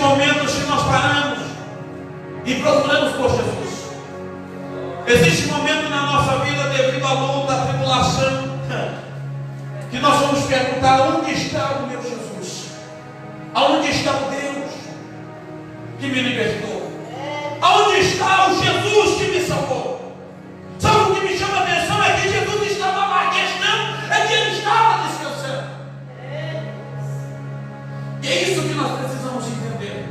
momentos que nós paramos e procuramos por Jesus. Existe momento na nossa vida, devido à luta, à tribulação, que nós vamos perguntar: onde está o meu Jesus? Aonde está o Deus que me libertou? Aonde está o Jesus que me salvou? Sabe o que me chama a atenção? É que Jesus estava lá. A questão é que ele estava descansando. E é isso que nós precisamos entender.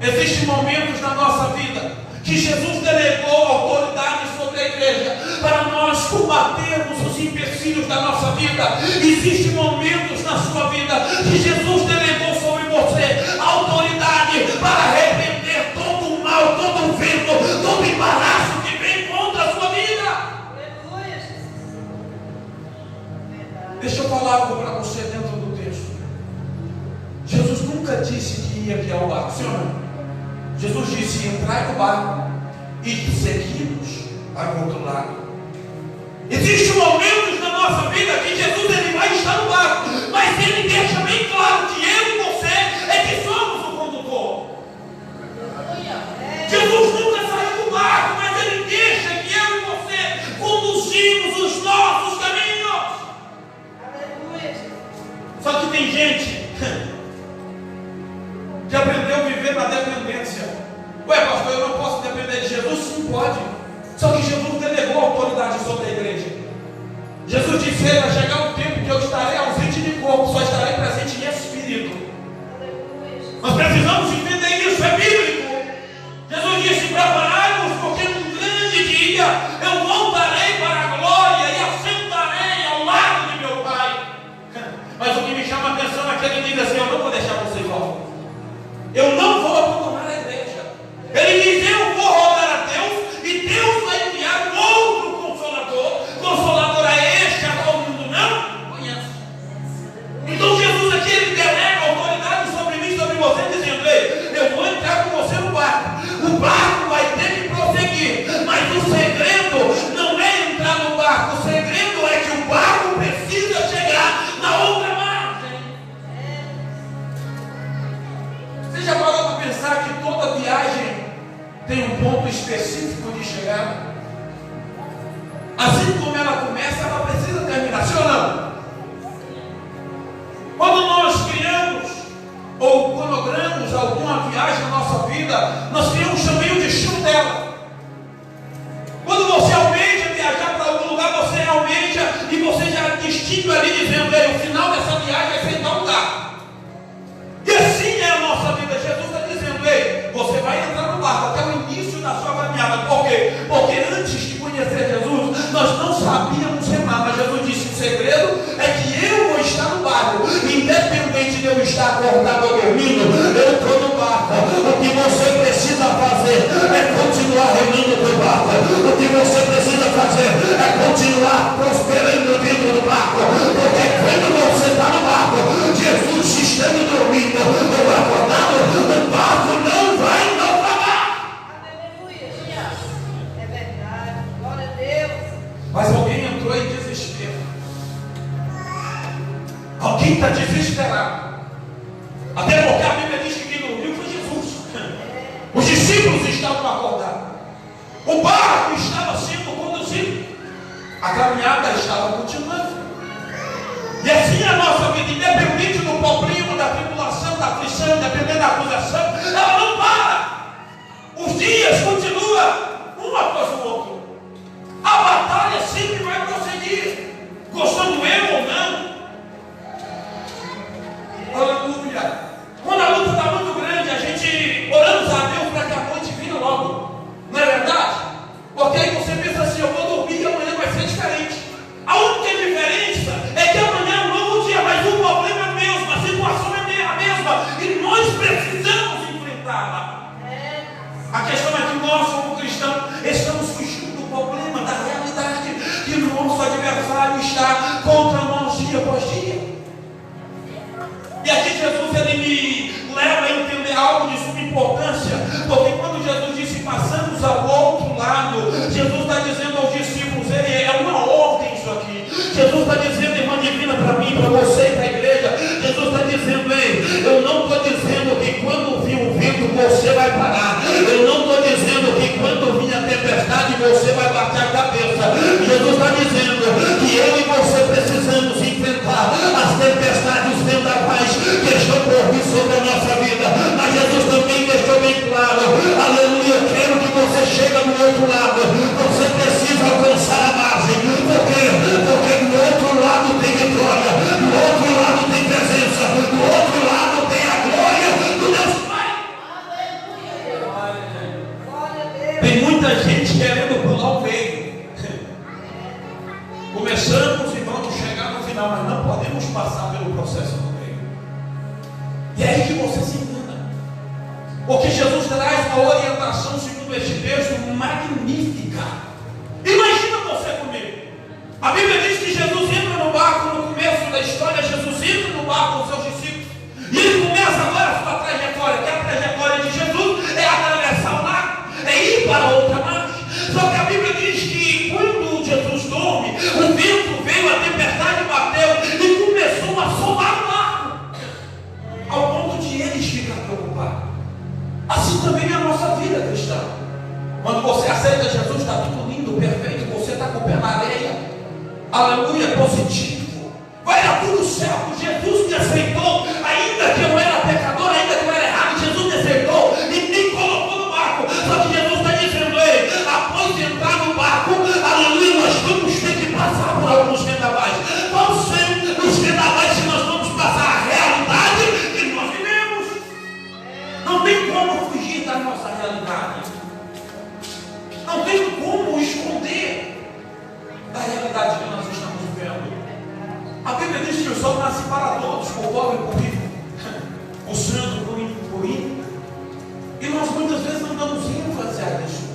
Existem momentos na nossa vida que Jesus delegou autoridade sobre a igreja para nós combatermos os empecilhos da nossa vida. Existem momentos na sua vida que Jesus delegou sobre você autoridade para repreender todo o mal, todo o vento, todo o embaraço que vem contra a sua vida. Aleluia, Jesus. Deixa eu falar algo para você dentro do texto. Jesus nunca disse que ia guiar o barco, sim ou não? Jesus disse: entrai no barco e seguimos para o outro lado. Existem momentos na nossa vida que Jesus ele vai estar no barco, mas ele deixa bem claro que eu e você é que somos o condutor. Jesus nunca saiu do barco, mas ele deixa que eu e você conduzimos os nossos caminhos. Aleluia. Só que tem gente que aprendeu a viver na dependência. Ué, pastor, eu não posso depender de Jesus? Sim, pode. Só que Jesus delegou autoridade sobre a igreja. Jesus disse: vai chegar um tempo que eu estarei ausente de corpo, só estarei presente em espírito. Nós precisamos entender isso, é bíblico. Jesus disse: preparai-vos, porque num grande dia eu voltarei para a glória e assentarei ao lado de meu Pai. Mas o que me chama a atenção é que ele diz assim: eu não vou deixar vocês órfãos. Eu não vou abandonar a igreja. Ele diz: eu vou rogar a Deus e Deus vai enviar um outro consolador. Consolador é este a qual o mundo não conhece. Então Jesus aqui ele delega autoridade sobre mim, sobre você, dizendo: ei, eu vou entrar com você no barco. O barco vai ter que prosseguir, mas o segredo não é entrar no barco. O segredo é que o barco precisa chegar na outra margem. Você já parou para pensar que toda viagem tem um ponto específico de chegada? Assim como ela começa, ela precisa terminar, sim ou não? Quando nós criamos ou cronogramos alguma viagem na nossa vida, nós criamos também o destino dela. Quando você almeja viajar para algum lugar, você almeja e você já distingue ali dizendo: ei, o final dessa viagem vai ser em tal lugar. E assim é a nossa vida. Jesus está dizendo: ei, você vai entrar no barco até o início da sua caminhada. Por quê? Porque antes de conhecer Jesus, nós não sabíamos remar. Mas Jesus disse: o segredo é que eu vou estar no barco. Independente de eu estar acordado ou dormindo, eu estou no barco. O que você precisa fazer é continuar remando para o barco. O que você precisa fazer é continuar prosperando dentro do barco. Porque quando você está no barco, Jesus estando dormindo ou acordado, o barco não vai naufragar. Aleluia. É verdade. Glória a Deus. Mas alguém entrou em desespero. Alguém está desesperado. Até porque a Bíblia diz que quem dormiu foi Jesus. Os discípulos estavam acordados. O barco estava sendo conduzido. A caminhada estava continuando. E assim a nossa vida, independente do problema, da tribulação, da aflição, independente da acusação, ela não para. Os dias continuam um após o outro. A batalha sempre vai prosseguir, gostando eu ou não. Aleluia. Quando a luta está muito grande, a gente oramos a Deus para que a noite venha logo. Não é verdade? Porque aí você pensa assim: eu vou dormir e amanhã vai ser diferente. A única diferença é que amanhã é um novo dia, mas o problema é o mesmo, a situação é a mesma e nós precisamos enfrentá-la. A questão é que nós, como cristãos, estamos fugindo do problema, da realidade que o nosso adversário está contra nós dia após dia. E aqui Jesus ele me leva a entender algo de suma importância, porque quando Jesus disse passamos ao outro lado, Jesus está dizendo aos discípulos, é uma ordem isso aqui. Jesus está dizendo, irmã divina, para mim, para você e para a igreja, Jesus está dizendo: ei, eu não estou dizendo que quando vir o vento Jesus está dizendo que eu e você precisamos enfrentar as tempestades vendavais que estão por vir sobre a nossa vida. Mas Jesus também deixou bem claro, aleluia, eu quero que você chegue no outro lado. Você precisa alcançar a margem. Por quê? Porque do outro lado tem vitória, do outro lado tem presença, do outro lado tem a glória do Deus Pai. Tem muita gente querendo pular o meio. Começamos e vamos chegar no final, mas não podemos passar pelo processo do meio. E é aí que você se engana. Porque Jesus traz uma orientação, segundo este texto, magnífica. Imagina você comigo. A Bíblia diz que Jesus entra no barco no começo da história. Jesus entra no barco com seus discípulos. E ele começa agora a sua trajetória. Que a trajetória de Jesus é atravessar o lago, é ir para outra margem. Só que a Bíblia diz que quando Jesus dorme, o vento veio, a tempestade bateu e começou a assolar o barco, ao ponto de eles ficarem preocupados. Assim também é a nossa vida cristã. Quando você aceita Jesus, está tudo lindo, perfeito, você está com o pé na areia, aleluia, positivo, vai dar tudo certo. Jesus me aceitou, ainda que eu era pecador, ainda que eu era errado, Jesus me aceitou e me colocou no barco. Só que Jesus está dizendo, ei, após entrar no barco, aleluia, nós vamos ter que passar por alguns vendavais. Quais são os vendavais que nós vamos passar? A realidade que nós vivemos. Não tem como fugir da nossa realidade. Não tem como esconder da realidade que nós estamos vivendo. A Bíblia diz que o sol nasce para todos, por pobre e por rico, o santo por ímpio e por ímpio. E nós muitas vezes não damos ênfase a isso.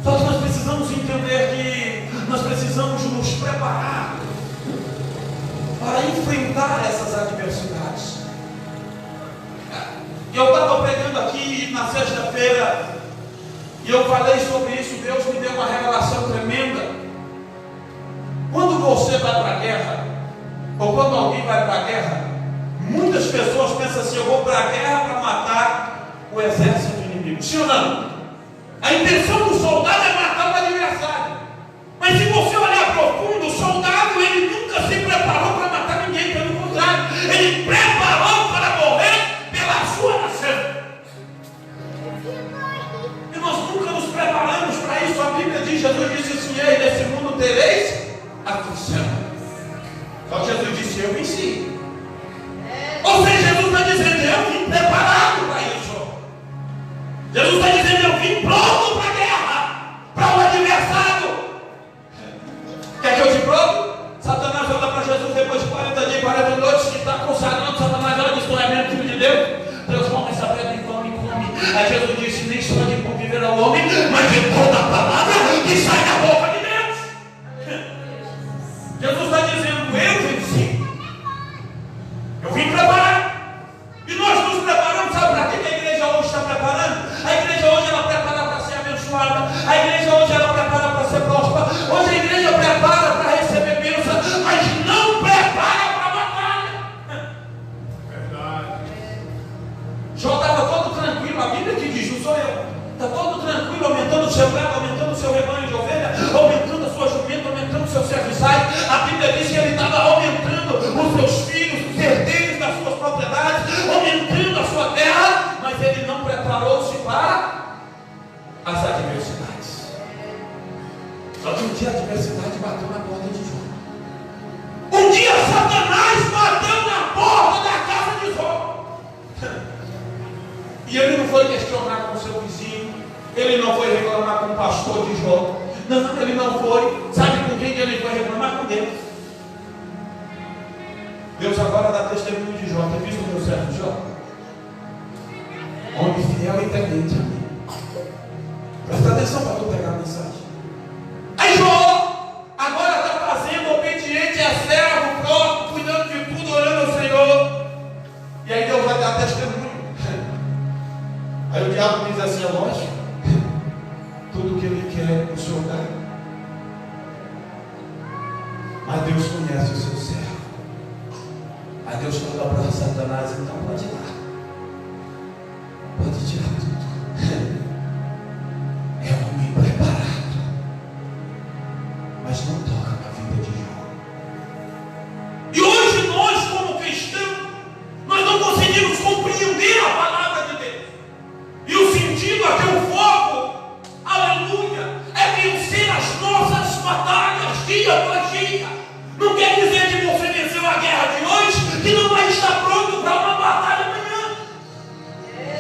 Só que nós precisamos entender que nós precisamos nos preparar para enfrentar essas adversidades. Eu estava pregando aqui na sexta-feira e eu falei sobre isso. Deus me deu uma revelação tremenda. Quando você vai para a guerra, ou quando alguém vai para a guerra, muitas pessoas pensam assim: eu vou para a guerra para matar o exército inimigo. Sim ou não? A intenção do soldado é matar o adversário. Mas se você olhar profundo, o soldado ele nunca se preparou para matar ninguém. Pelo contrário, ele preparou para morrer pela sua nação. E nós nunca nos preparamos para isso. A Bíblia diz, Jesus disse assim: ei, nesse mundo tereis aflição. Só que Jesus disse: eu venci. Ou seja, Jesus está dizendo: eu vim preparado para isso. Jesus está dizendo: eu vim pronto para a guerra, para o adversário. Quer que eu te prove? Satanás olha para Jesus depois de 40 dias, 40 noites, que está consagrando. Satanás olha e diz: tu é mesmo filho de Deus? Transforma essa pedra em pão e come. Aí Jesus disse: nem só de pão viverá o homem, mas de toda a palavra que sai da boca de Deus. Jesus está dizendo: eu venci. Eu vim preparar. E nós nos preparamos, sabe para que a igreja hoje está preparando? A igreja hoje ela prepara para ser abençoada. A igreja hoje ela prepara para ser próspera. Hoje a igreja prepara para receber bênção, mas não prepara para a batalha. Verdade. Jó estava todo tranquilo. A Bíblia que diz, não sou eu. Está todo tranquilo, aumentando o seu gado, aumentando o seu rebanho de ovelha, aumentando a sua jumenta, aumentando o seu serviçais. A Bíblia diz que ele estava aumentando os seus filhos, os herdeiros das suas propriedades, aumentando a sua terra, mas ele não preparou-se para as adversidades. Só que um dia a adversidade bateu na porta de Jó. Um dia Satanás bateu na porta da casa de Jó. E ele não foi questionar com seu vizinho, ele não foi reclamar com o pastor de Jó. Não, ele não foi. Sabe com quem ele foi reclamar? Com Deus. Deus agora dá testemunho de Jó. Tem visto o meu servo Jó? Homem fiel e temente a mim. Presta atenção para tu pegar a mensagem. Aí Jó agora está fazendo, obediente a servo, próximo, cuidando de tudo, orando ao Senhor. E aí Deus vai dar testemunho. Aí o diabo diz assim: é lógico, tudo que ele quer o Senhor dá. Mas Deus conhece o seu servo. Aí Deus fala para Satanás: então pode ir lá, pode tirar tudo. É um homem preparado. mas não toca na vida de Jó. E hoje nós, como cristãos, nós não conseguimos compreender a palavra de Deus. E o sentido, aqui o foco, aleluia, é vencer as nossas batalhas dia após dia. Não quer dizer que você venceu a guerra de hoje, que não vai estar pronto para uma batalha amanhã.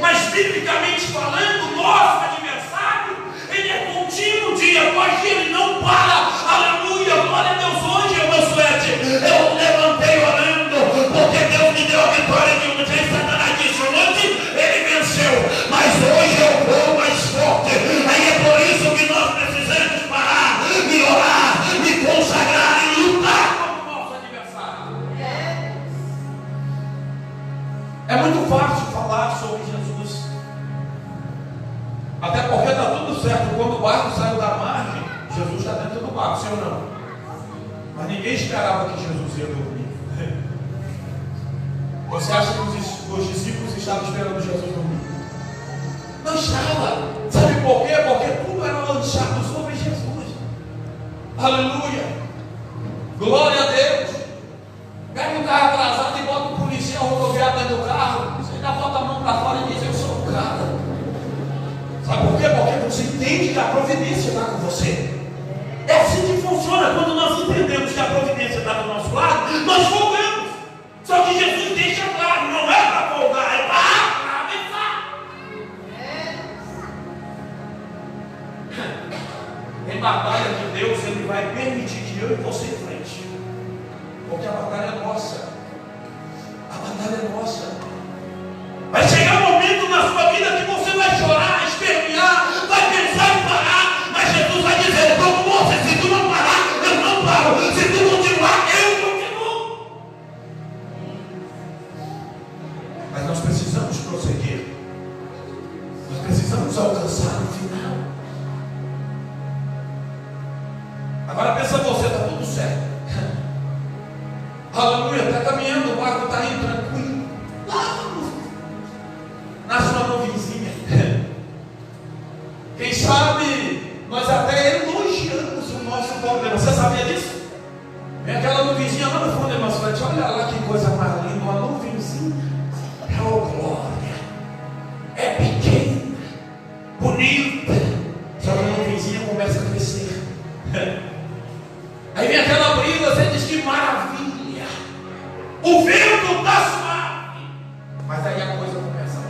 Mas biblicamente falando, nosso adversário, ele é contínuo dia após dia, ele não para. Aleluia, glória a Deus. Hoje, meu suete, eu levantei orando, porque Deus me deu a vitória de um dia. Satanás disse ontem, ele venceu, mas hoje eu vou mais forte. Aí é por isso que nós precisamos parar e orar, e consagrar e lutar contra o nosso adversário. É muito fácil falar sobre Jesus, até porque está tudo certo. Quando o barco saiu da margem, Jesus está dentro do barco, sim ou não? Mas ninguém esperava que Jesus ia dormir. Você acha que os discípulos estavam esperando Jesus dormir? Não estava. Sabe por quê? Porque tudo era lançado sobre Jesus. Aleluia. Glória a Deus. Pega um carro atrasado e bota o policial rodoviário dentro do carro. Você ainda bota a mão para fora e diz: eu sou o cara. Sabe por quê? Porque você entende que a providência está com você. É assim que funciona. Quando nós entendemos que a providência está do nosso lado, nós folgamos. Só que Jesus deixa claro, não é para folgar, é para abençoar. Em batalha de Deus, Ele vai permitir que eu e você enfrente. Porque a batalha é nossa. A batalha é nossa. Vai chegar um momento na sua vida que você vai chorar, espernear, vai pensar em parar, mas Jesus vai dizer: eu estou com você. Se tu não parar, eu não paro. Se tu continuar, eu continuo. Mas nós precisamos prosseguir. Nós precisamos alcançar o final. Agora pensa você, está tudo certo. Aleluia, está caminhando, o barco está indo tranquilo. Nasce uma nuvenzinha. Quem sabe nós até elogiamos o nosso problema. Você sabia disso? Vem aquela nuvenzinha lá no fundo da nossa frente. Olha lá que coisa mais linda, uma nuvenzinha. Oh glória! É pequena, bonita. Só que a nuvenzinha começa a crescer. Aí vem aquela brisa, você diz: que maravilha! O vento está suave. Mas aí a coisa começa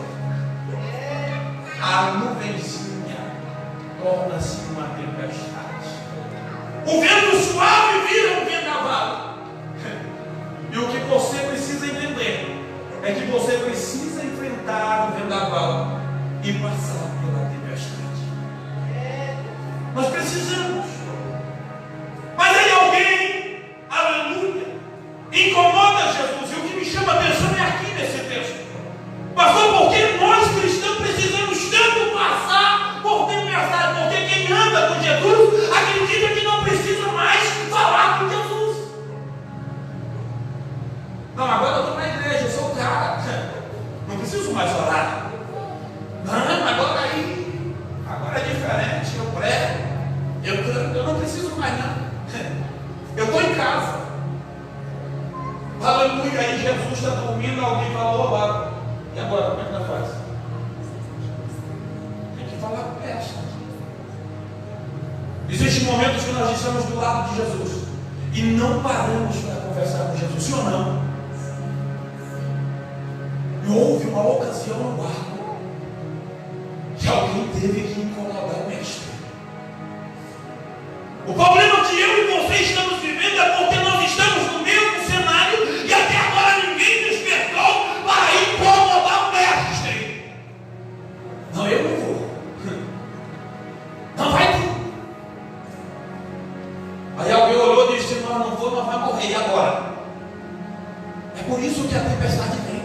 a nuvenzinha torna-se uma tempestade. O vento suave vira um vendaval. E o que você precisa entender é que você precisa enfrentar o vendaval e passar pela tempestade. Nós precisamos. Mas aí alguém, aleluia, incomoda Jesus. E o que me chama a atenção é aqui nesse texto. Pastor, porque nós cristãos precisamos tanto passar por tempestade? Porque quem anda com Jesus acredita que não precisa mais falar com Jesus. Não, agora eu estou na igreja, eu sou o cara. Não preciso mais orar. Não, agora é diferente. Eu prego, eu canto, eu não preciso mais não. Eu estou em casa. Aleluia, aí Jesus está dormindo, alguém falou: oba. E agora, como é que nós faz? Tem que falar com essa. Existem momentos que nós estamos do lado de Jesus e não paramos para conversar com Jesus, sim ou não? E houve uma ocasião no barco que alguém teve que incomodar o mestre. O problema que eu e você estamos vivendo é porque nós estamos no mesmo cenário e até agora ninguém despertou para incomodar o mestre. Não, eu não vou. Não vai tu. Aí alguém olhou e disse: nós não vou, nós vamos morrer. E agora? É por isso que a tempestade vem.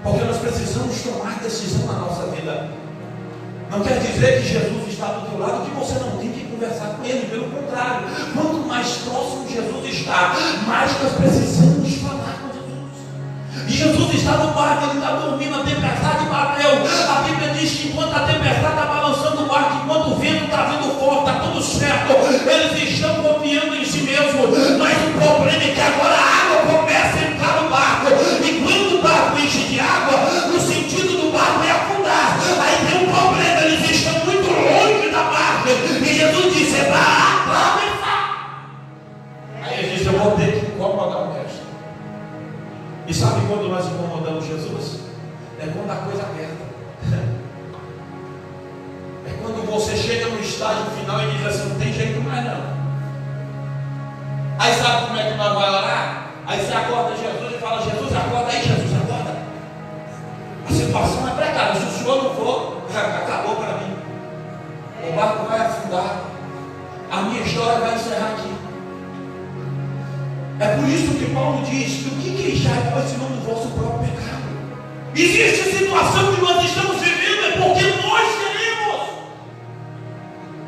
Porque nós precisamos tomar decisão na nossa vida. Não quer dizer que Jesus está do teu lado, que você não tem que conversar com Ele. Pelo contrário, quanto mais próximo Jesus está, mais nós precisamos falar com Jesus. E Jesus está no barco, Ele está dormindo, a tempestade bateu. A Bíblia diz que enquanto a tempestade está balançando o barco, enquanto o vento está vindo forte, está tudo certo, eles estão confiando E sabe quando nós incomodamos Jesus? É quando a coisa aperta. É quando você chega no estágio final e diz assim: não tem jeito mais não. Aí sabe como é que nós vamos orar? Aí você acorda Jesus e fala: Jesus, acorda aí, Jesus, acorda. A situação é precária. Se o senhor não for, acabou para mim. O barco vai afundar. A minha história vai encerrar aqui. É por isso que Paulo diz: do que queixar, pois senão do vosso próprio pecado. Existe situação que nós estamos vivendo, é porque nós queremos.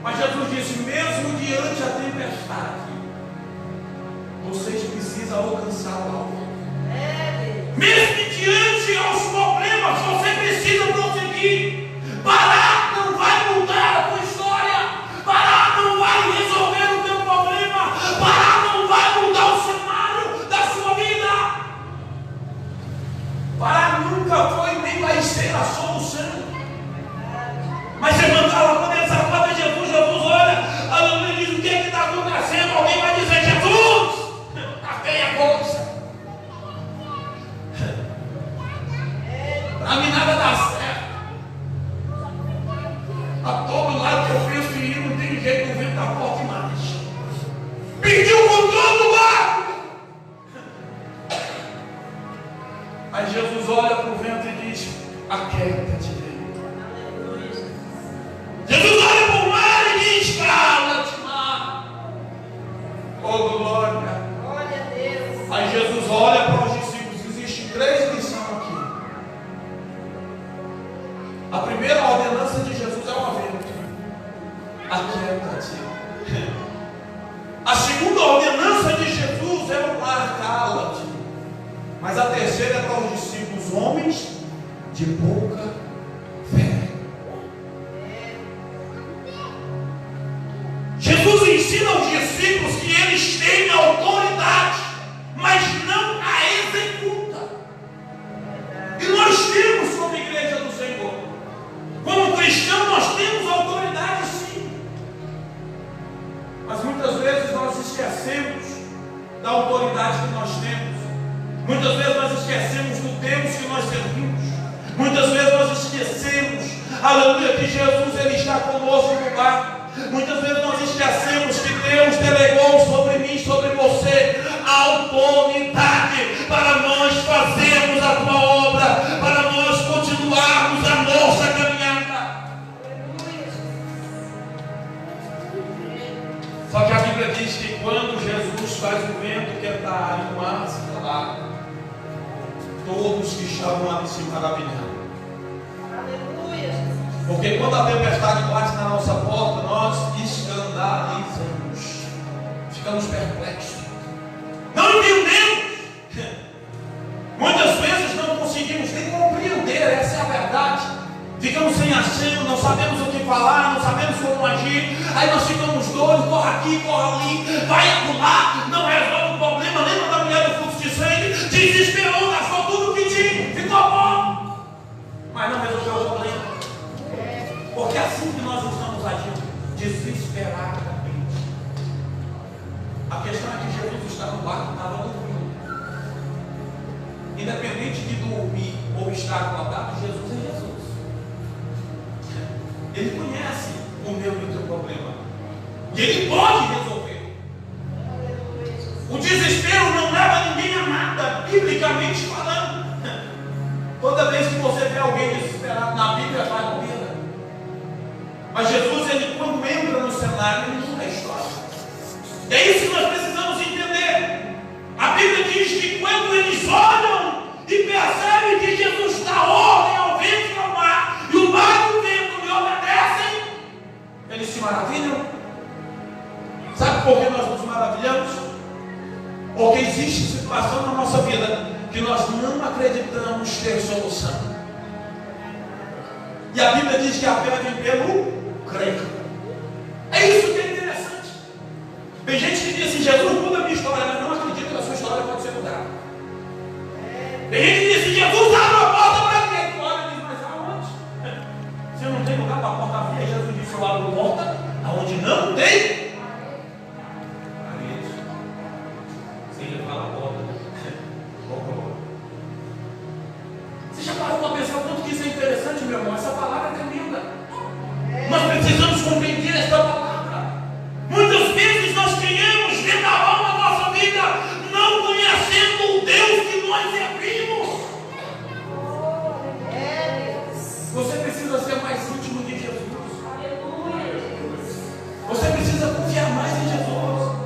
Mas Jesus disse: mesmo diante da tempestade, vocês precisam alcançar o alvo. Mesmo diante aos problemas, você precisa prosseguir. Parar não vai mudar a tua história. Parar não vai resolver o teu problema. Parar não vai mudar o cenário da sua vida. Parar nunca foi nem vai ser a solução. Mas quando eles acordam Jesus, Jesus olha, aleluia, diz: o que está acontecendo? Alguém vai dizer: Jesus, está feia a coisa. Para mim nada dá certo. A todo lado que eu penso em ir, não tem jeito, o vento está forte mais. Perdi o controle do barco. Aí Jesus olha para o vento e diz: aquieta-te. Jesus olha para o mar e diz: cala-te, mar. Oh, glória. Glória a Deus. Aí Jesus olha para os discípulos. Existem 3 lições aqui. A primeira ordenança de Jesus é o vento: aquieta-te. A segunda ordenança de Jesus é o mar: cala-te. Mas a terceira é para os discípulos, homens de pouca fé. Jesus ensina aos discípulos que eles têm autoridade, mas não a executa. E nós temos, como igreja do Senhor, como cristão, nós temos autoridade sim. Mas muitas vezes nós esquecemos da autoridade que nós temos. Muitas vezes nós esquecemos do Deus que nós servimos. Muitas vezes nós esquecemos, aleluia, que Jesus ele está conosco no barco. Muitas vezes nós esquecemos que Deus delegou sobre mim, sobre você, a autoridade para nós fazermos a tua obra, para nós continuarmos a nossa caminhada. Só que a Bíblia diz que quando Jesus faz o vento quietar e o mar se calar, todos que estavam ali se maravilham. Porque quando a tempestade bate na nossa porta, nós escandalizamos, ficamos perplexos, não entendemos, muitas vezes não conseguimos nem compreender, essa é a verdade. Ficamos sem ação, não sabemos o que falar, não sabemos como agir. Aí nós ficamos doidos, corre aqui, corre ali, vai acolá, não resolve o problema. Lembra da mulher do fluxo de sangue? Desesperou, gastou tudo o que tinha, ficou bom, mas não resolveu o problema. Porque é assim que nós estamos agindo, desesperadamente. A questão é que Jesus está no barco, estava dormindo. Independente de dormir ou estar acordado, Jesus é Jesus. Ele conhece o meu e o teu problema. E Ele pode resolver. O desespero não leva ninguém a nada, biblicamente falando. Toda vez que você vê alguém desesperado na Bíblia, vai morrer. Mas Jesus, ele quando entra no cenário, ele muda a história. E é isso que nós precisamos entender. A Bíblia diz que quando eles olham e percebem que Jesus dá ordem ao vento e ao mar, e o mar e o vento lhe obedecem, eles se maravilham. Sabe por que nós nos maravilhamos? Porque existe situação na nossa vida que nós não acreditamos ter solução. E a Bíblia diz que a fé vem pelo crer. É isso que é interessante. Tem gente que diz assim: Jesus muda a minha história, mas não acredito que a sua história pode ser mudada. Tem gente que diz assim: Jesus abre a porta para quem? Tu olha e diz: mas aonde? Se não tem lugar para a porta abrir, Jesus disse: eu abro a porta aonde não tem. Você ia falar a porta. precisamos compreender esta palavra. Muitas vezes nós queremos vendaval na nossa vida, não conhecendo o Deus que nós servimos. Você precisa ser mais íntimo de Jesus. Você precisa confiar mais em Jesus.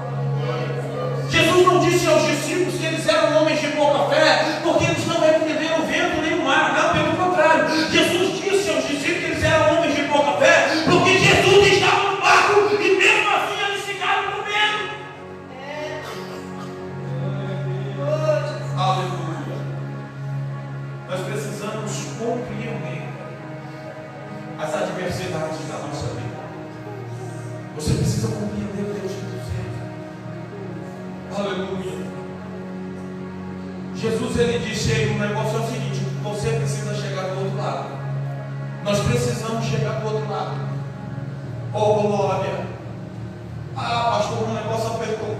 Jesus não disse aos discípulos que eles eram homens de pouca fé, porque eles não repreenderam o vento nem o mar. Não, pelo contrário. Jesus disse aos discípulos que eles eram homens de pouca fé, porque Jesus estava no barco e mesmo assim eles ficaram com medo. Aleluia. Nós precisamos compreender as adversidades da nossa vida. Você precisa compreender o Deus que você é. Aleluia. Jesus, ele disse aí, o negócio é o seguinte: você precisa chegar do outro lado. Nós precisamos chegar do outro lado. Oh, glória. Ah, pastor, o negócio apertou.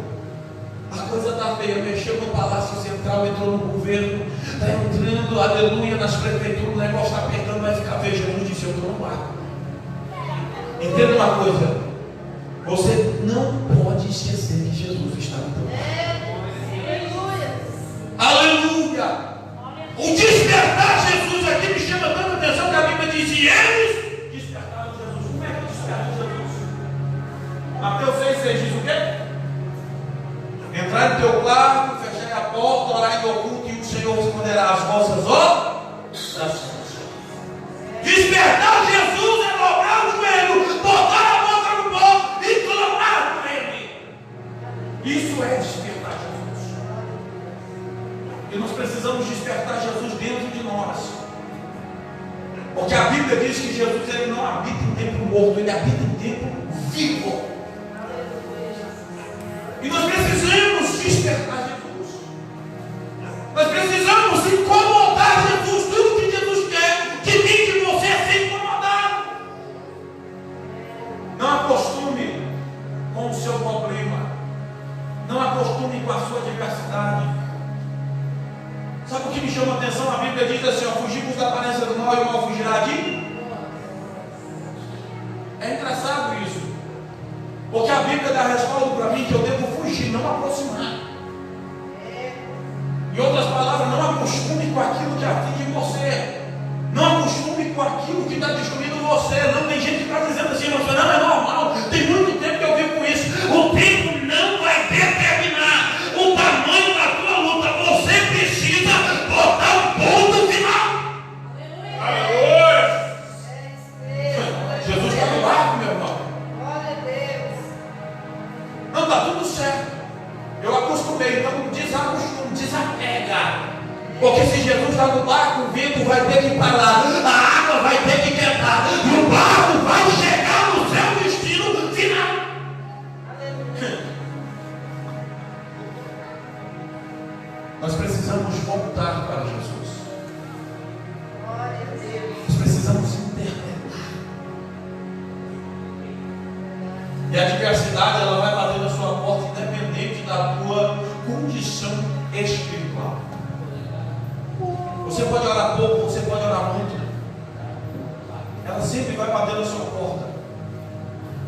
A coisa está feia. Mexeu no Palácio Central, entrou no governo, está entrando, aleluia, nas prefeituras. O negócio está apertando, vai ficar feio. Jesus disse: eu estou no barco. Entenda uma coisa. Você não pode esquecer que Jesus está no teu barco. Aleluia. O despertar Jesus aqui me chama tanta atenção que a Bíblia diz: e eles despertaram Jesus. Como é que desperta Jesus? Mateus 6,6 diz o quê? Entrar no teu quarto, fechar a porta, orar em oculto, e o Senhor responderá as vossas orações. Despertar Jesus é dobrar o joelho, botar a boca no pó e clamar para Ele. Isso é despertar Jesus. E nós precisamos despertar Jesus dentro de nós. Porque a Bíblia diz que Jesus, ele não habita em templo morto, ele habita em templo vivo. E nós precisamos despertar Jesus. Nós precisamos incomodar Jesus. Tudo que Jesus quer de mim, de você, é ser incomodado. Não acostume com o seu problema. Não acostume com a sua adversidade. Sabe o que me chama a atenção? A Bíblia diz assim: ó, fugimos da aparência do mal e o mal fugirá de. É engraçado isso. Porque a Bíblia dá a resposta para mim que eu devo fugir, não aproximar. Em outras palavras, não acostume com aquilo que aflige você. Não acostume com aquilo que está destruindo você. Não tem gente que está dizendo assim: não, é normal. Tem muito tempo que eu vivo com isso. O tempo não vai determinar o tamanho da tua luta. Você precisa botar um ponto final. Aleluia! Jesus está no barco, meu irmão. Não, está tudo certo. Eu acostumei, então desacostume, desapega. Porque se Jesus está no barco, o vento vai ter que parar, a água vai ter que quietar, e o barco vai chegar no seu destino final. Nós precisamos voltar para Jesus. Nós precisamos interpretar. E a adversidade, ela vai bater na sua porta, independente da tua condição espiritual. Você pode orar pouco, você pode orar muito. Ela sempre vai bater na sua porta.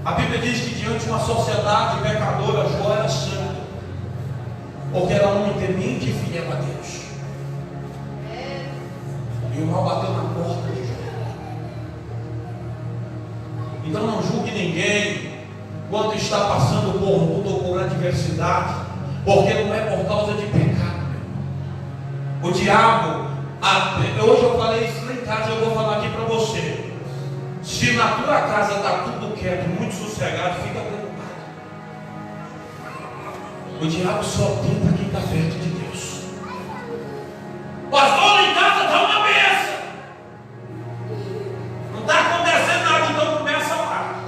A Bíblia diz que diante de uma sociedade pecadora, Jó era santo, porque era homem temente e fiel a Deus. E o mal bateu na porta de Jó. Então não julgue ninguém quando está passando por luta ou por adversidade, porque não é por causa de pecado. O diabo, hoje eu falei isso lá em casa, eu vou falar aqui para você. Se na tua casa está tudo quieto, muito sossegado, fica preocupado. O diabo só tenta quem está perto de Deus. Pastor, lá em casa está uma benção. Não está acontecendo nada, então começa lá.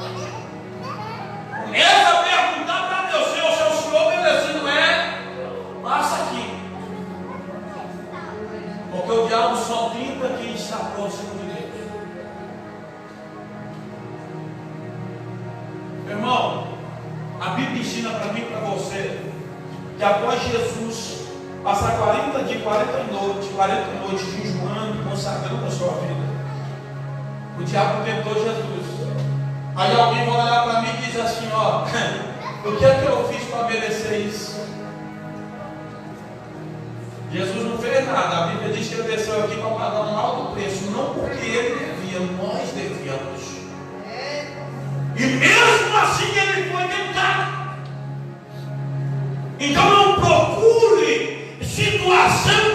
Começa a perguntar para Deus: se o senhor obedecido é, passa aqui. Porque o diabo só tenta quem está próximo de Deus. Meu irmão, a Bíblia ensina para mim e para você que após Jesus passar 40 noites jejuando, consagrando a sua vida, o diabo tentou Jesus. Aí alguém vai olhar para mim e diz assim, ó, o que é que eu fiz para merecer isso? Jesus não fez nada. A Bíblia diz que ele desceu aqui para pagar um alto preço, não porque ele devia, nós devíamos. E mesmo assim ele foi tentado. Então não procure situação